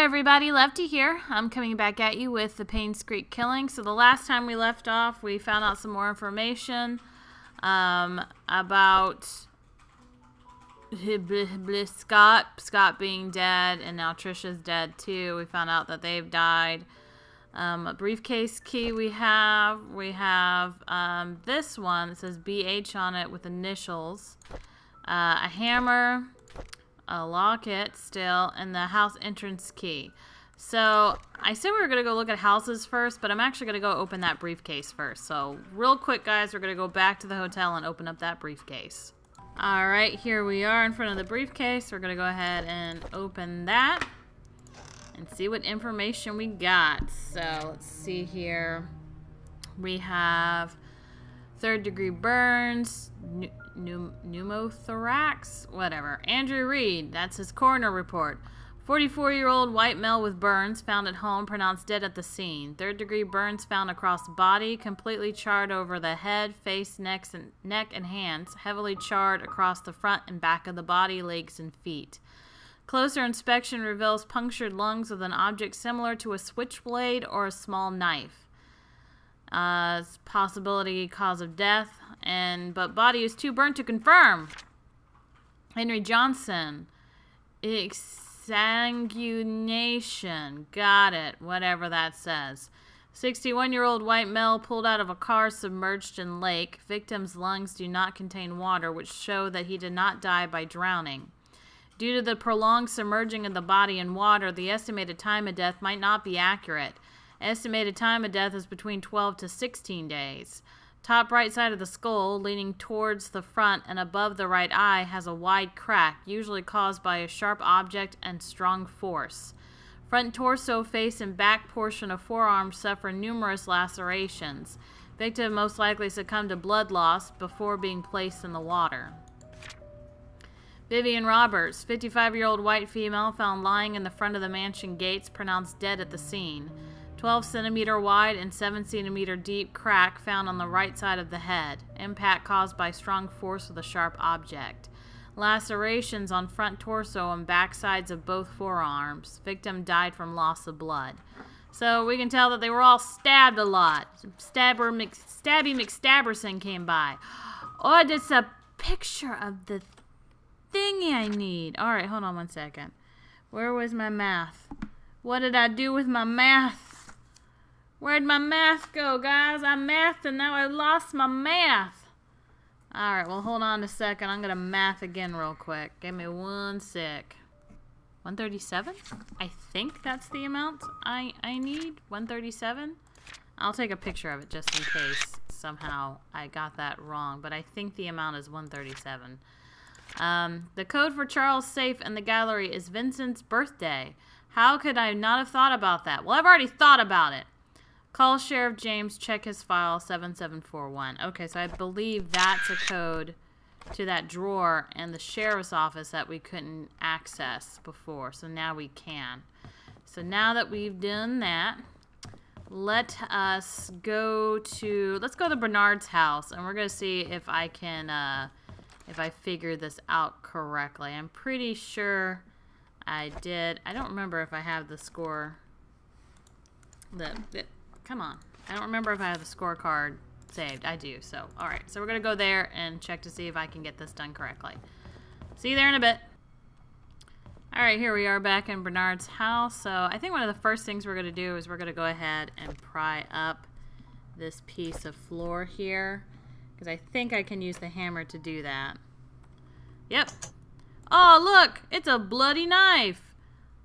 everybody, Leftie here. I'm coming back at you with the Painscreek killing. So the last time we left off, we found out some more information about Scott being dead, and now Trisha's dead too. We found out that they've died. A briefcase key we have this one that says BH on it with initials, a hammer, a locket still, and the house entrance key. So I said we were going to go look at houses first, but I'm actually going to go open that briefcase first. So real quick, guys, we're going to go back to the hotel and open up that briefcase. All right, here we are in front of the briefcase. We're going to go ahead and open that and see what information we got. So let's see here. We have 3rd-degree burns, pneumothorax, whatever. Andrew Reed, that's his coroner report. 44-year-old white male with burns found at home, pronounced dead at the scene. 3rd-degree burns found across body, completely charred over the head, face, neck, and hands, heavily charred across the front and back of the body, legs, and feet. Closer inspection reveals punctured lungs with an object similar to a switchblade or a small knife. Possibility cause of death, but body is too burnt to confirm. Henry Johnson, exsanguination, got it, whatever that says. 61-year-old white male pulled out of a car submerged in lake. Victim's lungs do not contain water, which show that he did not die by drowning. Due to the prolonged submerging of the body in water, the estimated time of death might not be accurate. Estimated time of death is between 12 to 16 days. Top right side of the skull, leaning towards the front and above the right eye, has a wide crack, usually caused by a sharp object and strong force. Front torso, face, and back portion of forearm suffer numerous lacerations. Victim most likely succumbed to blood loss before being placed in the water. Vivian Roberts, 55-year-old white female, found lying in the front of the mansion gates, pronounced dead at the scene. 12-centimeter wide and 7-centimeter deep crack found on the right side of the head. Impact caused by strong force with a sharp object. Lacerations on front torso and back sides of both forearms. Victim died from loss of blood. So we can tell that they were all stabbed a lot. Stabby McStabberson came by. Oh, that's a picture of the thingy I need. Alright, hold on one second. Where was my math? What did I do with my math? Where'd my math go, guys? I mathed and now I lost my math. Alright, well, hold on a second. I'm going to math again real quick. Give me one sec. 137? I think that's the amount I need. 137? I'll take a picture of it just in case somehow I got that wrong. But I think the amount is 137. The code for Charles' safe in the gallery is Vincent's birthday. How could I not have thought about that? Well, I've already thought about it. Call Sheriff James, check his file, 7741. Okay, so I believe that's a code to that drawer in the sheriff's office that we couldn't access before. So now we can. So now that we've done that, let's go to Bernard's house, and we're going to see if I can, if I figured this out correctly. I'm pretty sure I did. I don't remember if I have the score. Come on. I don't remember if I have the scorecard saved. I do. So, alright. So we're going to go there and check to see if I can get this done correctly. See you there in a bit. Alright, here we are back in Bernard's house. So I think one of the first things we're going to do is we're going to go ahead and pry up this piece of floor here. Because I think I can use the hammer to do that. Yep. Oh, look! It's a bloody knife!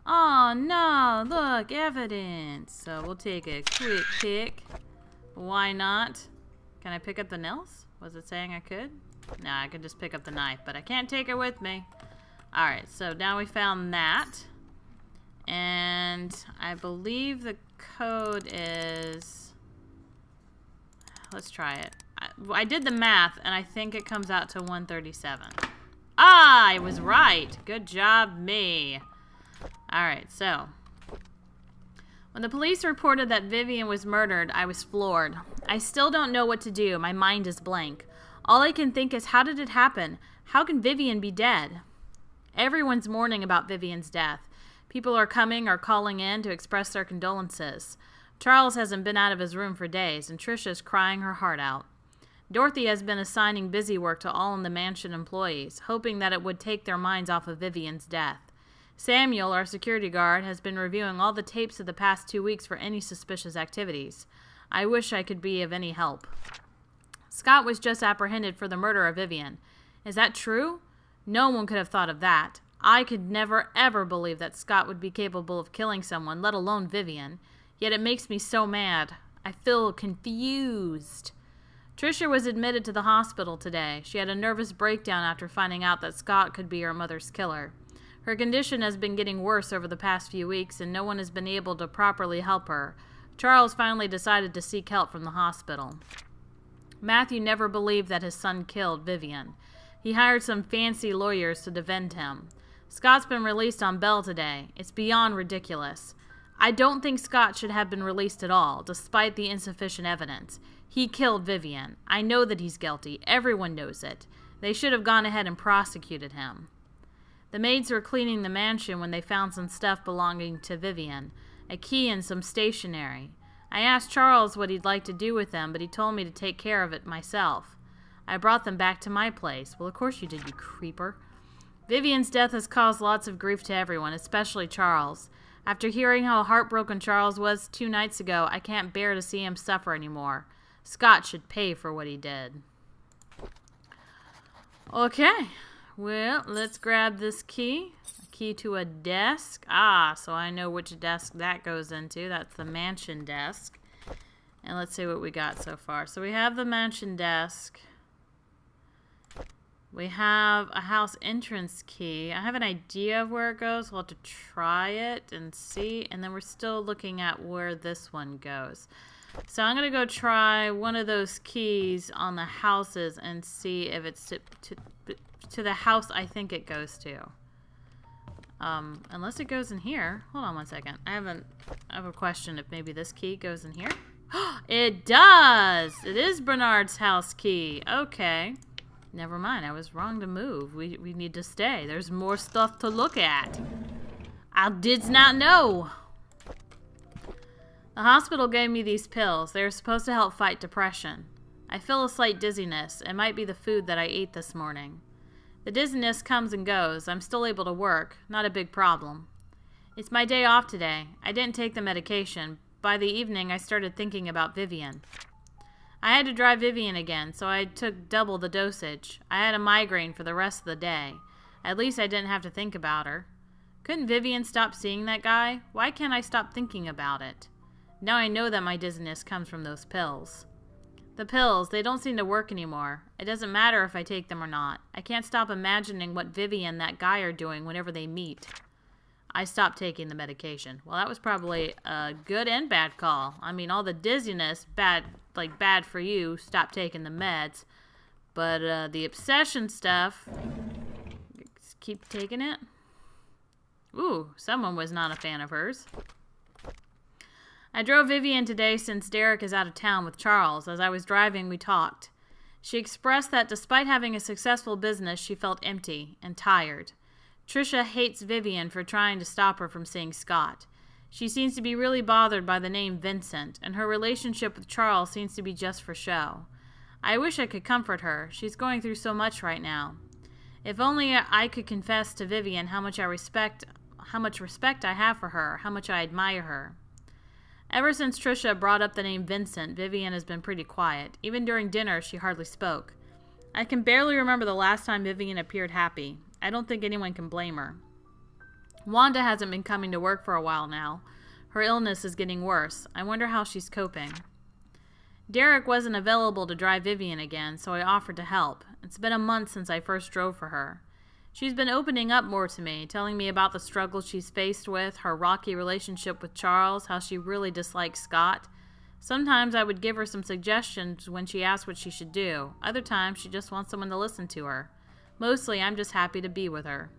Oh, no! Look, evidence! So we'll take a quick pick. Why not? Can I pick up the nails? Was it saying I could? No, I could just pick up the knife, but I can't take it with me. Alright, so now we found that. And I believe the code is... Let's try it. I did the math, and I think it comes out to 137. Ah, I was right. Good job, me. Alright, so. When the police reported that Vivian was murdered, I was floored. I still don't know what to do. My mind is blank. All I can think is, how did it happen? How can Vivian be dead? Everyone's mourning about Vivian's death. People are coming or calling in to express their condolences. Charles hasn't been out of his room for days, and Trisha's crying her heart out. Dorothy has been assigning busy work to all in the mansion employees, hoping that it would take their minds off of Vivian's death. Samuel, our security guard, has been reviewing all the tapes of the past 2 weeks for any suspicious activities. I wish I could be of any help. Scott was just apprehended for the murder of Vivian. Is that true? No one could have thought of that. I could never, ever believe that Scott would be capable of killing someone, let alone Vivian. Yet it makes me so mad. I feel confused. Trisha was admitted to the hospital today. She had a nervous breakdown after finding out that Scott could be her mother's killer. Her condition has been getting worse over the past few weeks, and no one has been able to properly help her. Charles finally decided to seek help from the hospital. Matthew never believed that his son killed Vivian. He hired some fancy lawyers to defend him. Scott's been released on bail today. It's beyond ridiculous. I don't think Scott should have been released at all, despite the insufficient evidence. He killed Vivian. I know that he's guilty. Everyone knows it. They should have gone ahead and prosecuted him. The maids were cleaning the mansion when they found some stuff belonging to Vivian, a key and some stationery. I asked Charles what he'd like to do with them, but he told me to take care of it myself. I brought them back to my place. Well, of course you did, you creeper. Vivian's death has caused lots of grief to everyone, especially Charles. After hearing how heartbroken Charles was 2 nights ago, I can't bear to see him suffer anymore. Scott should pay for what he did. Okay. Well, let's grab this key. A key to a desk. So I know which desk that goes into. That's the mansion desk. And let's see what we got so far. So we have the mansion desk. We have a house entrance key. I have an idea of where it goes. We'll have to try it and see. And then we're still looking at where this one goes. So I'm going to go try one of those keys on the houses and see if it's to the house I think it goes to. Unless it goes in here. Hold on one second. I have a question if maybe this key goes in here. It does! It is Bernard's house key. Okay. Never mind. I was wrong to move. We need to stay. There's more stuff to look at. I did not know. The hospital gave me these pills. They are supposed to help fight depression. I feel a slight dizziness. It might be the food that I ate this morning. The dizziness comes and goes. I'm still able to work. Not a big problem. It's my day off today. I didn't take the medication. By the evening, I started thinking about Vivian. I had to drive Vivian again, so I took double the dosage. I had a migraine for the rest of the day. At least I didn't have to think about her. Couldn't Vivian stop seeing that guy? Why can't I stop thinking about it? Now I know that my dizziness comes from those pills. The pills, they don't seem to work anymore. It doesn't matter if I take them or not. I can't stop imagining what Vivian and that guy are doing whenever they meet. I stopped taking the medication. Well, that was probably a good and bad call. I mean, all the dizziness, bad for you, stop taking the meds. But the obsession stuff, keep taking it. Ooh, someone was not a fan of hers. I drove Vivian today since Derek is out of town with Charles. As I was driving, we talked. She expressed that despite having a successful business, she felt empty and tired. Trisha hates Vivian for trying to stop her from seeing Scott. She seems to be really bothered by the name Vincent, and her relationship with Charles seems to be just for show. I wish I could comfort her. She's going through so much right now. If only I could confess to Vivian how much respect I have for her, how much I admire her. Ever since Trisha brought up the name Vincent, Vivian has been pretty quiet. Even during dinner, she hardly spoke. I can barely remember the last time Vivian appeared happy. I don't think anyone can blame her. Wanda hasn't been coming to work for a while now. Her illness is getting worse. I wonder how she's coping. Derek wasn't available to drive Vivian again, so I offered to help. It's been a month since I first drove for her. She's been opening up more to me, telling me about the struggles she's faced with, her rocky relationship with Charles, how she really dislikes Scott. Sometimes I would give her some suggestions when she asked what she should do. Other times she just wants someone to listen to her. Mostly I'm just happy to be with her.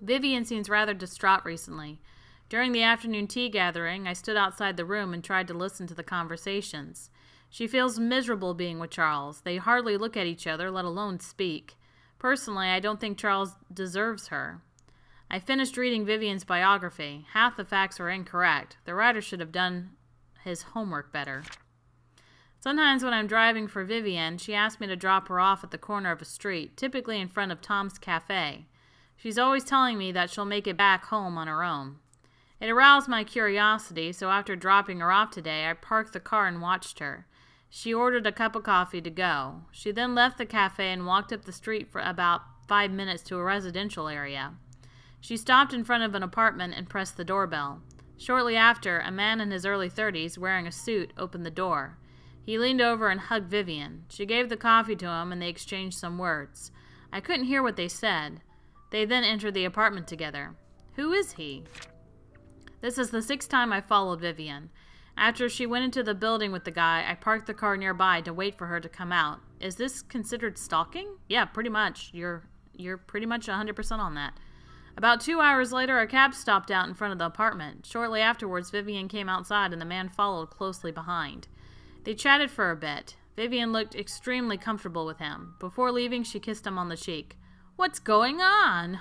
Vivian seems rather distraught recently. During the afternoon tea gathering, I stood outside the room and tried to listen to the conversations. She feels miserable being with Charles. They hardly look at each other, let alone speak. Personally, I don't think Charles deserves her. I finished reading Vivian's biography. Half the facts were incorrect. The writer should have done his homework better. Sometimes when I'm driving for Vivian, she asks me to drop her off at the corner of a street, typically in front of Tom's Cafe. She's always telling me that she'll make it back home on her own. It aroused my curiosity, so after dropping her off today, I parked the car and watched her. She ordered a cup of coffee to go. She then left the cafe and walked up the street for about 5 minutes to a residential area. She stopped in front of an apartment and pressed the doorbell. Shortly after, a man in his early 30s, wearing a suit, opened the door. He leaned over and hugged Vivian. She gave the coffee to him and they exchanged some words. I couldn't hear what they said. They then entered the apartment together. Who is he? This is the 6th time I followed Vivian. After she went into the building with the guy, I parked the car nearby to wait for her to come out. Is this considered stalking? Yeah, pretty much. You're pretty much 100% on that. About 2 hours later, a cab stopped out in front of the apartment. Shortly afterwards, Vivian came outside and the man followed closely behind. They chatted for a bit. Vivian looked extremely comfortable with him. Before leaving, she kissed him on the cheek. What's going on?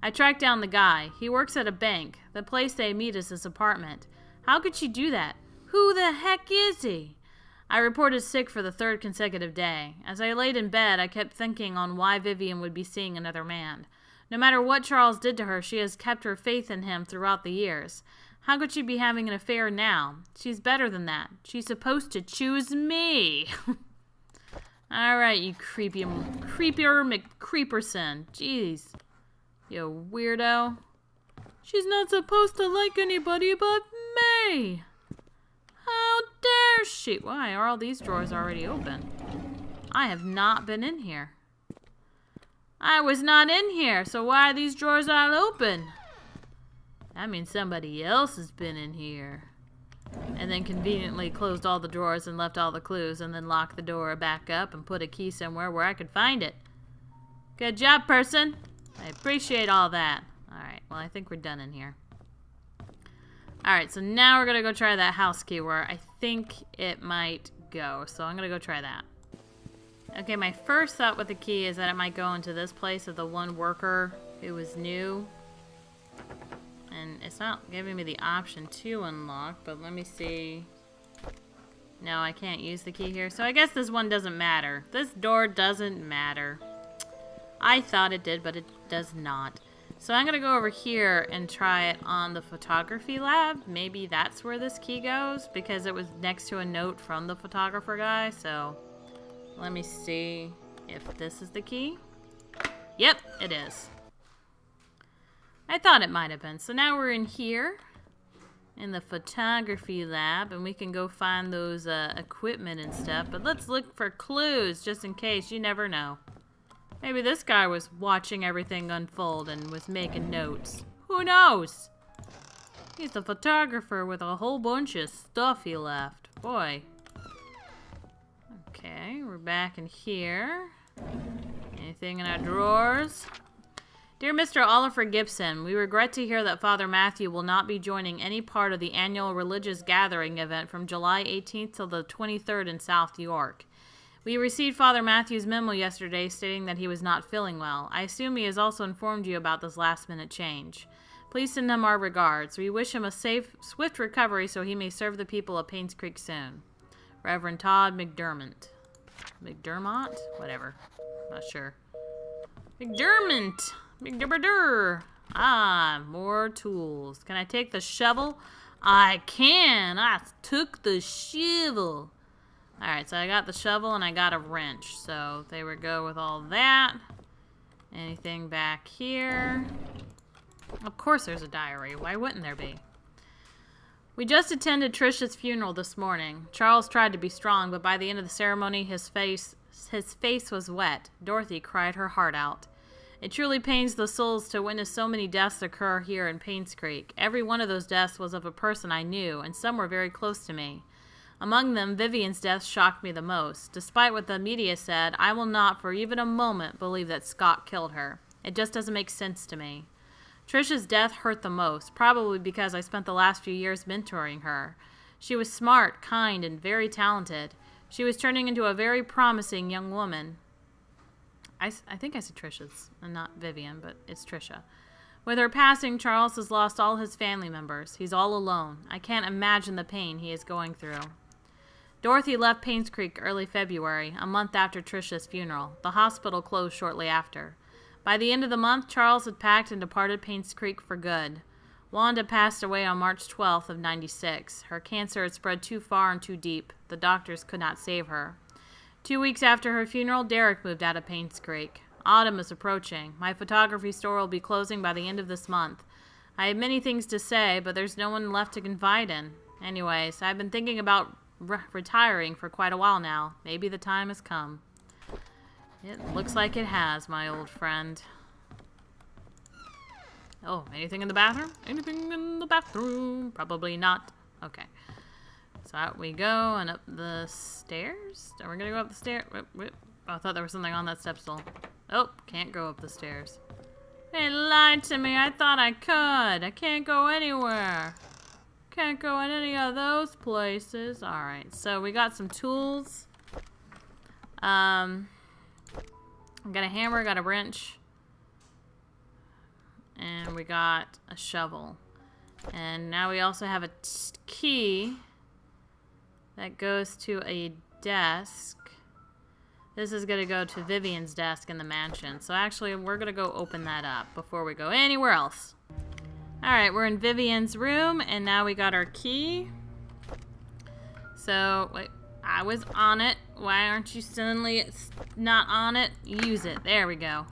I tracked down the guy. He works at a bank. The place they meet is his apartment. How could she do that? Who the heck is he? I reported sick for the 3rd consecutive day. As I laid in bed, I kept thinking on why Vivian would be seeing another man. No matter what Charles did to her, she has kept her faith in him throughout the years. How could she be having an affair now? She's better than that. She's supposed to choose me. All right, you creepier McCreeperson. Jeez. You weirdo. She's not supposed to like anybody but me. How dare she? Why are all these drawers already open? I have not been in here. I was not in here, so why are these drawers not open? That means somebody else has been in here. And then conveniently closed all the drawers and left all the clues and then locked the door back up and put a key somewhere where I could find it. Good job, person. I appreciate all that. Alright, well, I think we're done in here. Alright, so now we're going to go try that house key where I think it might go. So I'm going to go try that. Okay, my first thought with the key is that it might go into this place of the one worker who was new. And it's not giving me the option to unlock, but let me see. No, I can't use the key here. So I guess this one doesn't matter. This door doesn't matter. I thought it did, but it does not. So I'm going to go over here and try it on the photography lab. Maybe that's where this key goes, because it was next to a note from the photographer guy. So let me see if this is the key. Yep, it is. I thought it might have been. So now we're in here in the photography lab and we can go find those equipment and stuff. But let's look for clues just in case. You never know. Maybe this guy was watching everything unfold and was making notes. Who knows? He's the photographer with a whole bunch of stuff he left. Boy. Okay, we're back in here. Anything in our drawers? Dear Mr. Oliver Gibson, we regret to hear that Father Matthew will not be joining any part of the annual religious gathering event from July 18th till the 23rd in South York. We received Father Matthew's memo yesterday stating that he was not feeling well. I assume he has also informed you about this last-minute change. Please send him our regards. We wish him a safe, swift recovery so he may serve the people of Painscreek soon. Reverend Todd McDermott. McDermott? Whatever. Not sure. McDermott! McDermott! Ah, more tools. Can I take the shovel? I can! I took the shovel. Alright, so I got the shovel and I got a wrench. So there we go with all that. Anything back here? Of course there's a diary. Why wouldn't there be? We just attended Trisha's funeral this morning. Charles tried to be strong, but by the end of the ceremony, his face was wet. Dorothy cried her heart out. It truly pains the souls to witness so many deaths occur here in Painscreek. Every one of those deaths was of a person I knew, and some were very close to me. Among them, Vivian's death shocked me the most. Despite what the media said, I will not for even a moment believe that Scott killed her. It just doesn't make sense to me. Trisha's death hurt the most, probably because I spent the last few years mentoring her. She was smart, kind, and very talented. She was turning into a very promising young woman. I think I said Trisha's, and not Vivian, but it's Trisha. With her passing, Charles has lost all his family members. He's all alone. I can't imagine the pain he is going through. Dorothy left Painscreek early February, a month after Tricia's funeral. The hospital closed shortly after. By the end of the month, Charles had packed and departed Painscreek for good. Wanda passed away on March 12th of 96. Her cancer had spread too far and too deep. The doctors could not save her. 2 weeks after her funeral, Derek moved out of Painscreek. Autumn is approaching. My photography store will be closing by the end of this month. I have many things to say, but there's no one left to confide in. Anyways, I've been thinking about retiring for quite a while now. Maybe the time has come. It looks like it has, my old friend. Oh, anything in the bathroom? Anything in the bathroom? Probably not. Okay. So out we go and up the stairs. Are we gonna go up the stairs? Oh, I thought there was something on that step stool. Oh, can't go up the stairs. They lied to me. I thought I could. I can't go anywhere. Can't go in any of those places. Alright, so we got some tools. Got a hammer, got a wrench. And we got a shovel. And now we also have a key that goes to a desk. This is going to go to Vivian's desk in the mansion. So actually, we're going to go open that up before we go anywhere else. Alright, we're in Vivian's room, and now we got our key. So, wait, I was on it. Why aren't you suddenly not on it? Use it. There we go.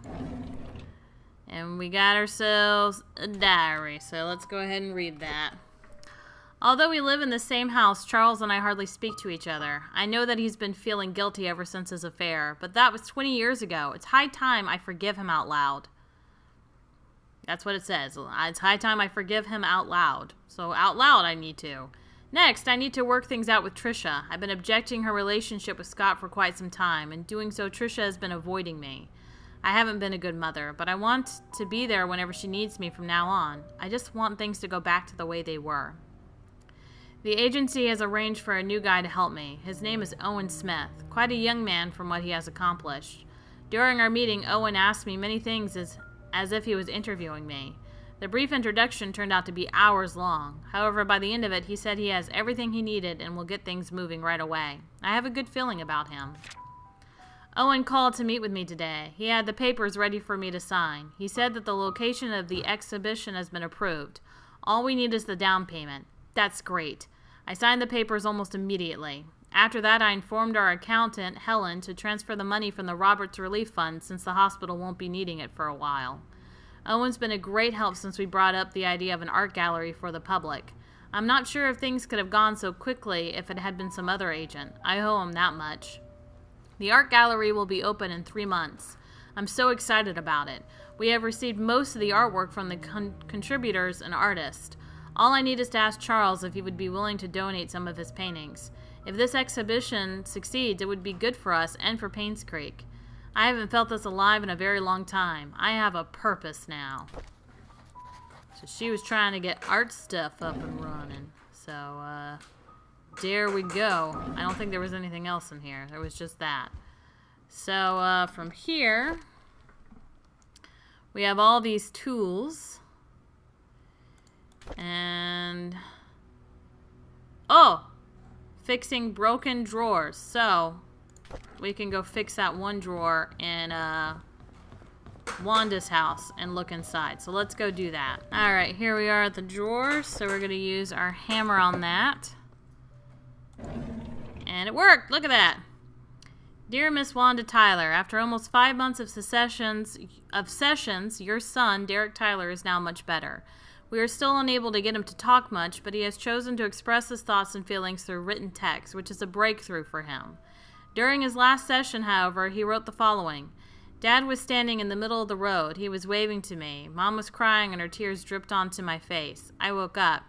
And we got ourselves a diary, so let's go ahead and read that. Although we live in the same house, Charles and I hardly speak to each other. I know that he's been feeling guilty ever since his affair, but that was 20 years ago. It's high time I forgive him out loud. That's what it says. It's high time I forgive him out loud. So out loud I need to. Next, I need to work things out with Tricia. I've been objecting her relationship with Scott for quite some time. In doing so, Tricia has been avoiding me. I haven't been a good mother, but I want to be there whenever she needs me from now on. I just want things to go back to the way they were. The agency has arranged for a new guy to help me. His name is Owen Smith, quite a young man from what he has accomplished. During our meeting, Owen asked me many things as if he was interviewing me. The brief introduction turned out to be hours long. However, by the end of it, he said he has everything he needed and will get things moving right away. I have a good feeling about him. Owen called to meet with me today. He had the papers ready for me to sign. He said that the location of the exhibition has been approved. All we need is the down payment. That's great. I signed the papers almost immediately. After that, I informed our accountant, Helen, to transfer the money from the Roberts Relief Fund since the hospital won't be needing it for a while. Owen's been a great help since we brought up the idea of an art gallery for the public. I'm not sure if things could have gone so quickly if it had been some other agent. I owe him that much. The art gallery will be open in 3 months. I'm so excited about it. We have received most of the artwork from the contributors and artists. All I need is to ask Charles if he would be willing to donate some of his paintings. If this exhibition succeeds, it would be good for us and for Painscreek. I haven't felt this alive in a very long time. I have a purpose now. So she was trying to get art stuff up and running. So, there we go. I don't think there was anything else in here. There was just that. So, from here, we have all these tools. And, oh! Fixing broken drawers. So, we can go fix that one drawer in Wanda's house and look inside. So let's go do that. Alright, here we are at the drawer. So we're going to use our hammer on that. And it worked! Look at that! Dear Miss Wanda Tyler, after almost 5 months of sessions, your son, Derek Tyler, is now much better. We are still unable to get him to talk much, but he has chosen to express his thoughts and feelings through written text, which is a breakthrough for him. During his last session, however, he wrote the following. Dad was standing in the middle of the road. He was waving to me. Mom was crying and her tears dripped onto my face. I woke up.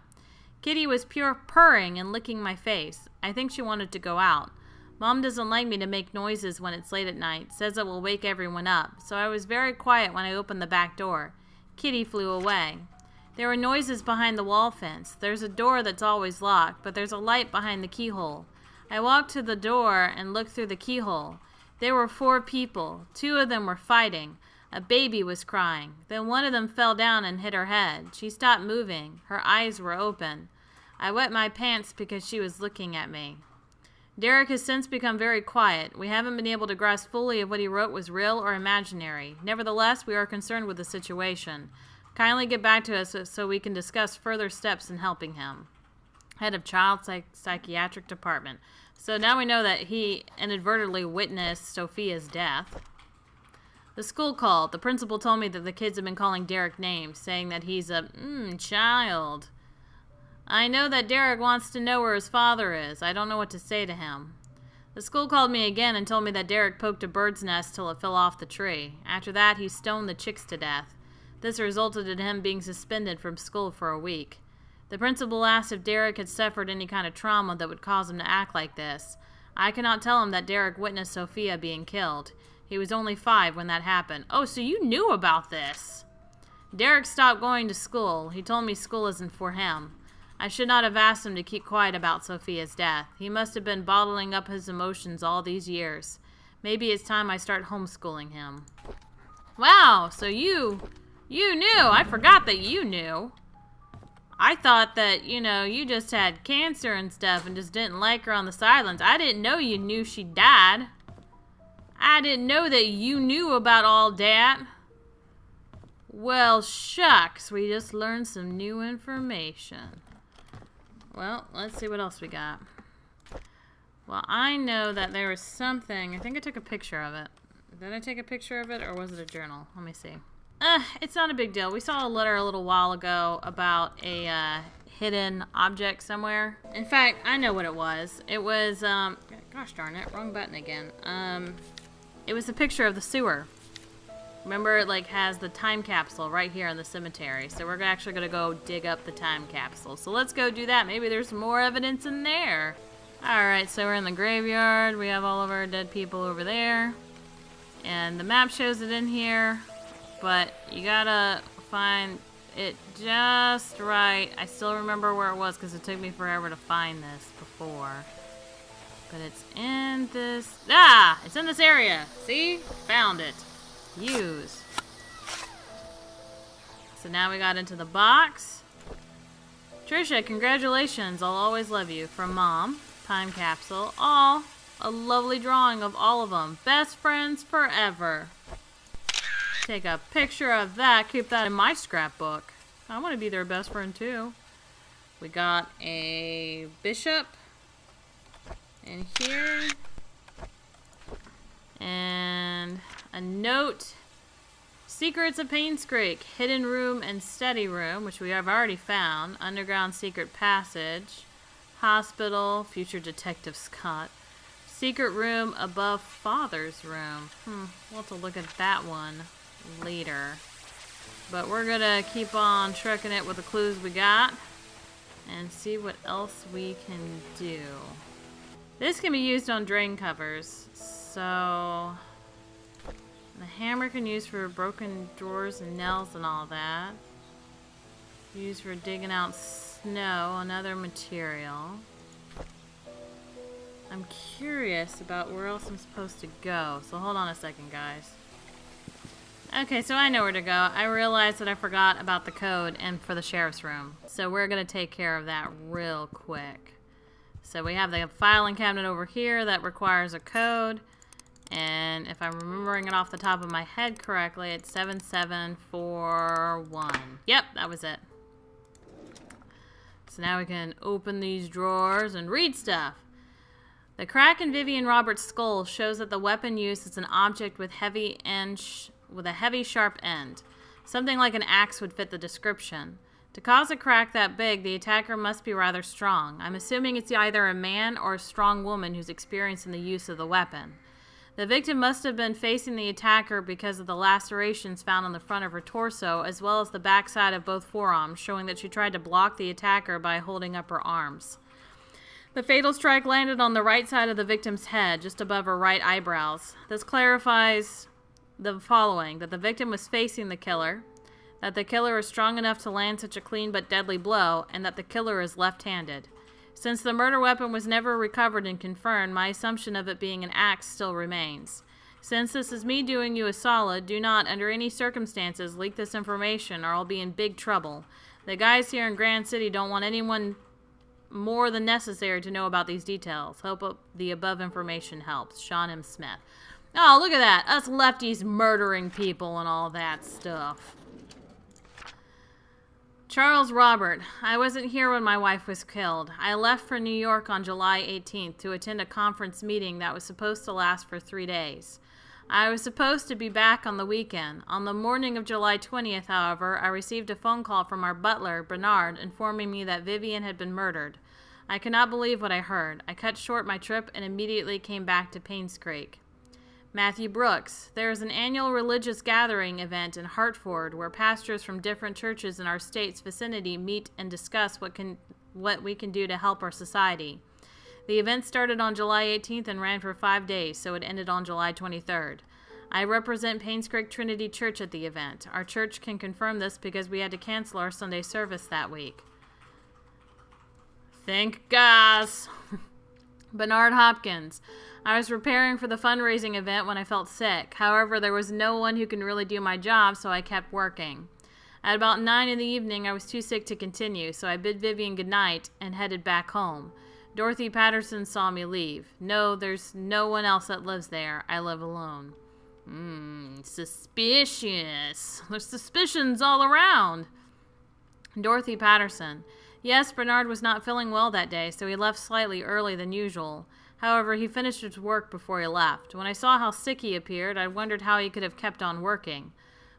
Kitty was purring and licking my face. I think she wanted to go out. Mom doesn't like me to make noises when it's late at night, says it will wake everyone up, so I was very quiet when I opened the back door. Kitty flew away. There were noises behind the wall fence. There's a door that's always locked, but there's a light behind the keyhole. I walked to the door and looked through the keyhole. There were 4 people. 2 of them were fighting. A baby was crying. Then one of them fell down and hit her head. She stopped moving. Her eyes were open. I wet my pants because she was looking at me. Derek has since become very quiet. We haven't been able to grasp fully if what he wrote was real or imaginary. Nevertheless, we are concerned with the situation. Kindly get back to us so we can discuss further steps in helping him. Head of Child Psychiatric Department. So now we know that he inadvertently witnessed Sophia's death. The school called. The principal told me that the kids have been calling Derek names, saying that he's a child. I know that Derek wants to know where his father is. I don't know what to say to him. The school called me again and told me that Derek poked a bird's nest till it fell off the tree. After that, he stoned the chicks to death. This resulted in him being suspended from school for a week. The principal asked if Derek had suffered any kind of trauma that would cause him to act like this. I cannot tell him that Derek witnessed Sophia being killed. He was only 5 when that happened. Oh, so you knew about this. Derek stopped going to school. He told me school isn't for him. I should not have asked him to keep quiet about Sophia's death. He must have been bottling up his emotions all these years. Maybe it's time I start homeschooling him. Wow, so you knew. I forgot that you knew. I thought that, you just had cancer and stuff and just didn't like her on the sidelines. I didn't know you knew she died. I didn't know that you knew about all that. Well, shucks. We just learned some new information. Well, let's see what else we got. Well, I know that there was something. I think I took a picture of it. Did I take a picture of it, or was it a journal? Let me see. It's not a big deal. We saw a letter a little while ago about a hidden object somewhere. In fact, I know what it was. It was, gosh darn it, wrong button again. It was a picture of the sewer. Remember, it has the time capsule right here in the cemetery. So we're actually going to go dig up the time capsule. So let's go do that. Maybe there's more evidence in there. Alright, so we're in the graveyard. We have all of our dead people over there. And the map shows it in here. But you gotta find it just right. I still remember where it was because it took me forever to find this before. But it's in this... It's in this area. See? Found it. Use. So now we got into the box. Trisha, congratulations. I'll always love you. From Mom. Time capsule. Aw, a lovely drawing of all of them. Best friends forever. Take a picture of that. Keep that in my scrapbook. I want to be their best friend too. We got a bishop in here. And a note. Secrets of Painscreek. Hidden room and study room, which we have already found. Underground secret passage. Hospital. Future detective Scott. Secret room above father's room. We'll have to look at that one later. But we're gonna keep on trucking it with the clues we got and see what else we can do. This can be used on drain covers. So the hammer can use for broken drawers and nails and all that. Used for digging out snow, another material. I'm curious about where else I'm supposed to go. So hold on a second, guys. Okay, so I know where to go. I realized that I forgot about the code and for the sheriff's room. So we're going to take care of that real quick. So we have the filing cabinet over here that requires a code. And if I'm remembering it off the top of my head correctly, it's 7741. Yep, that was it. So now we can open these drawers and read stuff. The crack in Vivian Roberts' skull shows that the weapon used is an object with a heavy sharp end. Something like an axe would fit the description. To cause a crack that big, the attacker must be rather strong. I'm assuming it's either a man or a strong woman who's experienced in the use of the weapon. The victim must have been facing the attacker because of the lacerations found on the front of her torso, as well as the backside of both forearms, showing that she tried to block the attacker by holding up her arms. The fatal strike landed on the right side of the victim's head, just above her right eyebrows. This clarifies the following: that the victim was facing the killer, that the killer is strong enough to land such a clean but deadly blow, and that the killer is left-handed. Since the murder weapon was never recovered and confirmed, my assumption of it being an axe still remains. Since this is me doing you a solid, do not, under any circumstances, leak this information or I'll be in big trouble. The guys here in Grand City don't want anyone more than necessary to know about these details. Hope the above information helps. Sean M. Smith. Oh, look at that. Us lefties murdering people and all that stuff. Charles Robert. I wasn't here when my wife was killed. I left for New York on July 18th to attend a conference meeting that was supposed to last for 3 days. I was supposed to be back on the weekend. On the morning of July 20th, however, I received a phone call from our butler, Bernard, informing me that Vivian had been murdered. I could not believe what I heard. I cut short my trip and immediately came back to Painscreek. Matthew Brooks. There is an annual religious gathering event in Hartford where pastors from different churches in our state's vicinity meet and discuss what we can do to help our society. The event started on July 18th and ran for 5 days, so it ended on July 23rd. I represent Painscreek Trinity Church at the event. Our church can confirm this because we had to cancel our Sunday service that week. Thank God. Bernard Hopkins. I was preparing for the fundraising event when I felt sick. However, there was no one who can really do my job, so I kept working. At about 9 in the evening, I was too sick to continue, so I bid Vivian goodnight and headed back home. Dorothy Patterson saw me leave. No, there's no one else that lives there. I live alone. Suspicious. There's suspicions all around. Dorothy Patterson. Yes, Bernard was not feeling well that day, so he left slightly early than usual. However, he finished his work before he left. When I saw how sick he appeared, I wondered how he could have kept on working.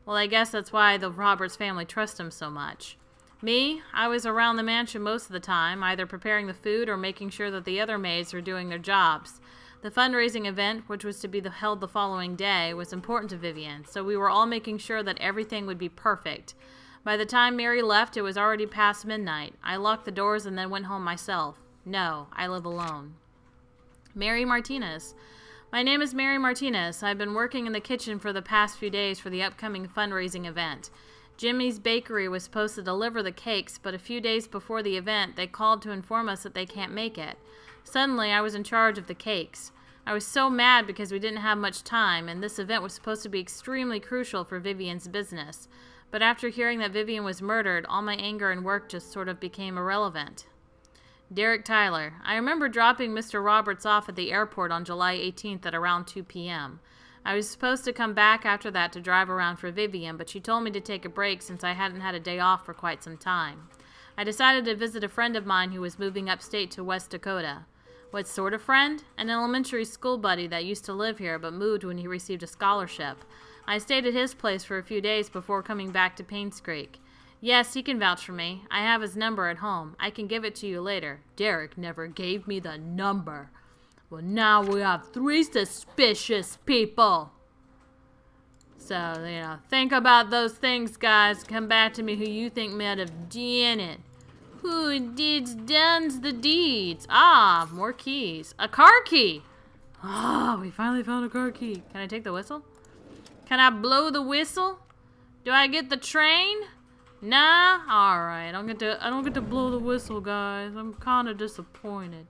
Well, I guess that's why the Roberts family trust him so much. Me, I was around the mansion most of the time, either preparing the food or making sure that the other maids were doing their jobs. The fundraising event, which was to be held the following day, was important to Vivian, so we were all making sure that everything would be perfect. By the time Mary left, it was already past midnight. I locked the doors and then went home myself. No, I live alone. Mary Martinez. My name is Mary Martinez. I've been working in the kitchen for the past few days for the upcoming fundraising event. Jimmy's Bakery was supposed to deliver the cakes, but a few days before the event, they called to inform us that they can't make it. Suddenly, I was in charge of the cakes. I was so mad because we didn't have much time, and this event was supposed to be extremely crucial for Vivian's business. But after hearing that Vivian was murdered, all my anger and work just sort of became irrelevant. Derek Tyler. I remember dropping Mr. Roberts off at the airport on July 18th at around 2 p.m. I was supposed to come back after that to drive around for Vivian, but she told me to take a break since I hadn't had a day off for quite some time. I decided to visit a friend of mine who was moving upstate to West Dakota. What sort of friend? An elementary school buddy that used to live here but moved when he received a scholarship. I stayed at his place for a few days before coming back to Painscreek. Yes, he can vouch for me. I have his number at home. I can give it to you later. Derek never gave me the number. Well, now we have 3 suspicious people. So, think about those things, guys. Come back to me who you think might have done it. Who done the deeds? Ah, more keys. A car key. Ah, we finally found a car key. Can I take the whistle? Can I blow the whistle? Do I get the train? Nah? Alright, I don't get to blow the whistle, guys. I'm kind of disappointed.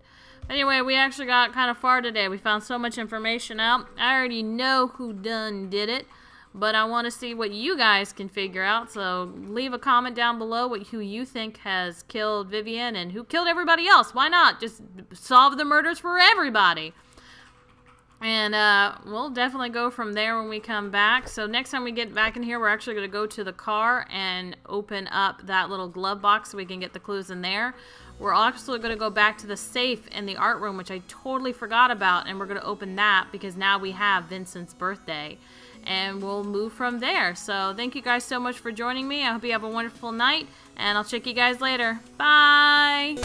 Anyway, we actually got kind of far today. We found so much information out. I already know who done did it, but I want to see what you guys can figure out. So leave a comment down below who you think has killed Vivian and who killed everybody else. Why not? Just solve the murders for everybody. And we'll definitely go from there when we come back. So next time we get back in here, we're actually going to go to the car and open up that little glove box so we can get the clues in there. We're also going to go back to the safe in the art room, which I totally forgot about, and we're going to open that because now we have Vincent's birthday. And we'll move from there. So thank you guys so much for joining me. I hope you have a wonderful night, and I'll check you guys later. Bye!